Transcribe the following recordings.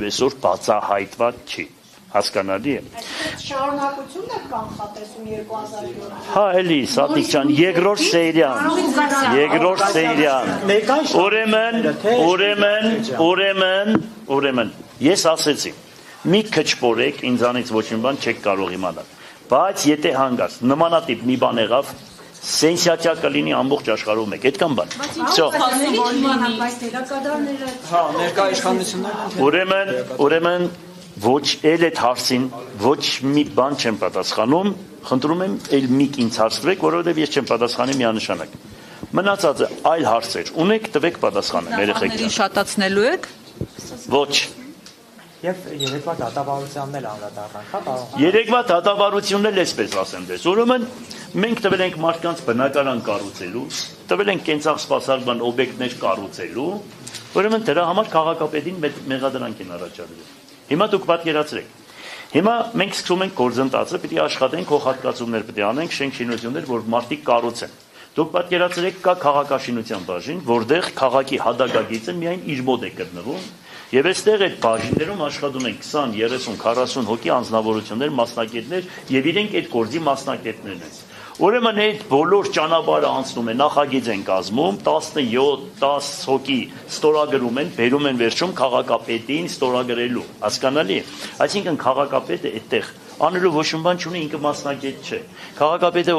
Այսօր բացահայտված չի, հասկանալի է։ Շարունակությունն է կանխատեսում 2007։ Հա, էլի, Սատիկ ջան, երկրորդ սերիան։ Ուրեմն, ես ասեցի, մի քչփորեք ինձանից ոչ մի բան չեք կարող իմանալ, բայց եթե հանգած նմանատիպ մի բան եղավ, սենսացիա կլինի ամբողջ աշխարհում մեկ, այդքան բան։ Հա, ներկա իշխանությունները։ Ուրեմն ոչ էլ այդ հարցին ոչ մի բան չեմ պատասխանում, խնդրում եմ էլ մի ինձ հարցրեք, որովհետև ես չեմ պատասխանի միանշանակ։ Մնացածը այլ հարցեր ունեք, տվեք պատասխանը երեխեքին։ Շատացնելու եք։ Ոչ։ Եվ երեկվա դատավարությանն էլ անդրադառնանք, հա, կարող։ Երեկվա դատավարությունն էլ էսպես ասեմ դες։ Ուրեմն մենք տվել ենք մարդկանց բնակարան կառուցելու, տվել ենք կենցաղ սպասարկման օբյեկտներ կառուցելու, ուրեմն դրա համար քաղաքապետին մեղադրանք են առաջադրել։ Հիմա դուք պատկերացրեք։ Հիմա մենք սկսում ենք գործընթացը, պիտի աշխատենք, հողատկացումներ պիտի անենք, շենք-շինություններ, որ մարդիկ կառուցեն։ Դուք պատկերացրեք, կա քաղաքաշինության բաժին, որտեղ քաղաքի հադագագիծը միայն իր մոտ է գտնվում, եւ այստեղ այդ բաժիններում աշխատում են 20, 30, 40 հոգի անձնավորություններ, մասնակիցներ եւ իրենք այդ գործի մասնակիցներն են։ Ուրեմն այդ բոլոր ճանապարհը անցնում է, նախագիծ են կազմում, 17-10 հոգի ստորագրում են, բերում են վերջում քաղաքապետին ստորագրելու, հասկանալի է։ Այսինքն քաղաքապետը այդտեղ անելու ոչ մի բան չունի, ինքը մասնակից չէ։ Քաղաքապետը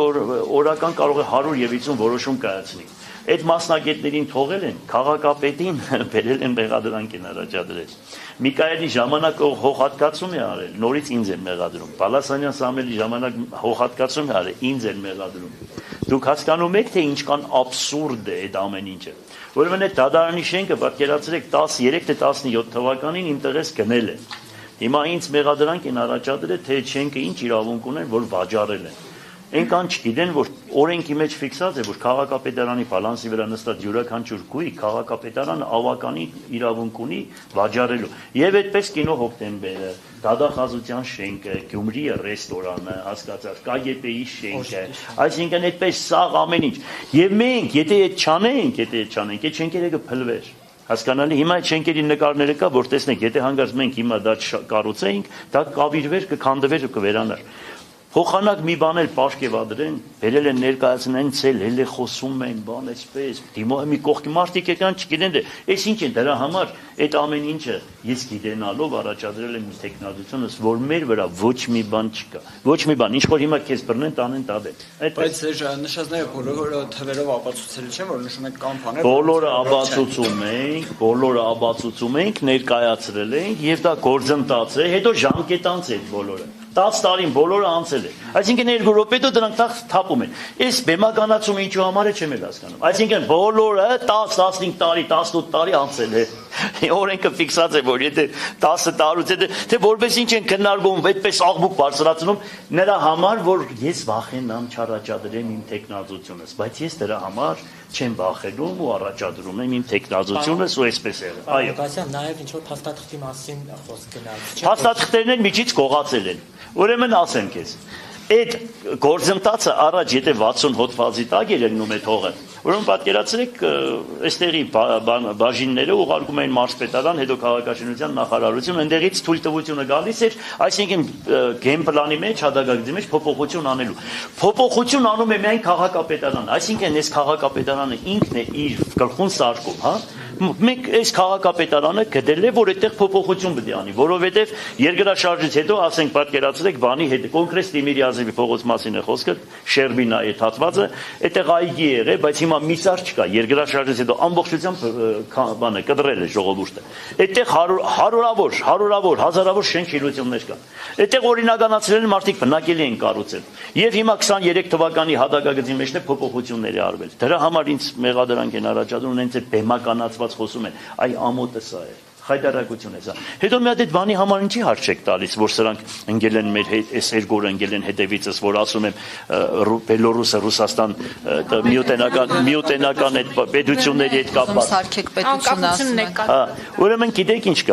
օրական կարող է 150 որոշում կայացնի։ Այդ մասնագետներին թողել են, քաղաքապետին բերել են մեղադրանք են առաջադրել։ Միքայելի ժամանակ հողհատկացում է արել, նորից ինձ են մեղադրում։ Բալասանյան Սամվելի ժամանակ հողհատկացում է արել, ինձ են մեղադրում։ Դուք հասկանում եք, թե ինչքան աբսուրդ է այդ ամեն ինչը։ Ուրեմն այդ դատարանի շենքը պատկերացրեք 13 թե 17 թվականին իմ տեղից գնել է։ Հիմա ինձ մեղադրանք են առաջադրել, թե այդ շենքը ինչ իրավունք ունեն, որ վաճառել են։ Այնքան չգիտեն, որ օրենքի մեջ ֆիքսած է, որ քաղաքապետարանի բալանսի վրա նստած յուրաքանչյուր գույք քաղաքապետարանը ավականի իրավունք ունի վաճառելու։ Եվ այդպես կինո հոկտեմբերը, դադախազության շենքը, Գյումրիի ռեստորանը, հասկացած, KGB-ի շենքը, այսինքն այդպես սաղ ամեն ինչ։ Եվ մենք, եթե այդ չանենք, այդ շենքերը կփլվեր։ Հասկանալի, հիմա այդ շենքերի նկարները կա, որ տեսնեք, եթե հանգած մենք հիմա դա կառուցեինք, դա կավիրվեր, կքանդվեր ու կվերանար։ Հոխանակ մի բան էլ պաշկևադրեն, բերել են ներկայացնեն ցել, հենց խոսում են, բան այսպես, դիմո մի կողքի մարդիկ եկան, չգիտեն դե, այս ինչ է դրա համար, այդ ամեն ինչը ես գիտենալով առաջադրել եմ տեխնոլոգիությունս, որ մեր վրա ոչ մի բան չկա, ոչ մի բան, ինչ որ հիմա քեզ բռնեն, տանեն տաբետ։ Բայց նշածները բոլորը թվերով ապացուցել չեն, որ նշում եք կան բաներ։ Բոլորը ապացուցում ենք, ներկայացրել ենք եւ դա գործընթաց է, հետո ժամկետանց է բոլորը։ 10 տարին բոլորը անցել է։ Այսինքն 2 րոպեդո դրանք թափում են։ Այս բեմականացումը ինչու համար է չեմ էլ հասկանում։ Այսինքն բոլորը 10, 15 տարի, 18 տարի անցել է։ Օրենքը ֆիքսած է, որ եթե 10 տարուց թե որպես ինչ են քննարկում, այդպես աղմուկ բարձրացնում, նրա համար, որ ես վախենամ չառաջադրեմ իմ տեխնազությունս, բայց ես դրա համար չեմ վախենում ու առաջադրում եմ իմ տեխնազությունս ու այսպես է։ Այո։ Գասյան, նաև ինչ որ փաստաթղթի մասին խոսք գնաց։ Փաստաթղթերն են միջից կողացել են։ Ուրեմն ասեմ քեզ, այդ գործընթացը առաջ եթե 60 հոդվածի տակ էր ելնում այդ հողը, ուրեմն պատկերացրեք, այստեղի բաժինները ուղարկում էին մարզպետարան, հետո քաղաքաշինության նախարարություն, այնտեղից թույլտվությունը գալիս էր, այսինքն գեյմ պլանի մեջ, հադագագծի մեջ փոփոխություն անելու։ Փոփոխություն անում է միայն քաղաքապետարանը, այսինքն այս քաղաքապետարանը ինքն է իր գլխուն սարկում, հա։ Մենք այս քաղաքապետարանը գտել է, որ այդտեղ փոփոխություն պետք է անի, որովհետև երկրաշարժից հետո, ասենք, պատկերացրեք, բանի հետ կոնկրետ Տիմիրյազևի փողոց մասին է խոսքը, Շերբինա է թաթվածը, այդտեղ այգի է եղել, բայց հիմա միսար չկա, երկրաշարժից հետո ամբողջությամբ բանը կտրել է ժողովուրդը։ Այդտեղ հարյուրավոր, հազարավոր շենք-շինություններ կան։ Այդտեղ օրինականացրել են մարդիկ բնակելի են կառուցել։ Եվ հիմա 23 թվականի հադագագծի մեջ է փոփոխություններ արվել։ Դրա համար ինձ մեղադրանք են առաջադրում, հենց այդ բեմականացված խոսում են, այ ամոթը սա է։ Խայտարակություն է սա։ Հետո մի հատ այդ բանի համար ինչի հարց չեք տալիս, որ սրանք ընկել են մեր հետ, այս երկորը ընկել են հետևիցս, որ ասում եմ Բելորուսը, Ռուսաստան միութենական այդ պետությունների հետ կապված։ Սարքեք պետությունը ասում են։ Ուրեմն գիտեք ինչ կա։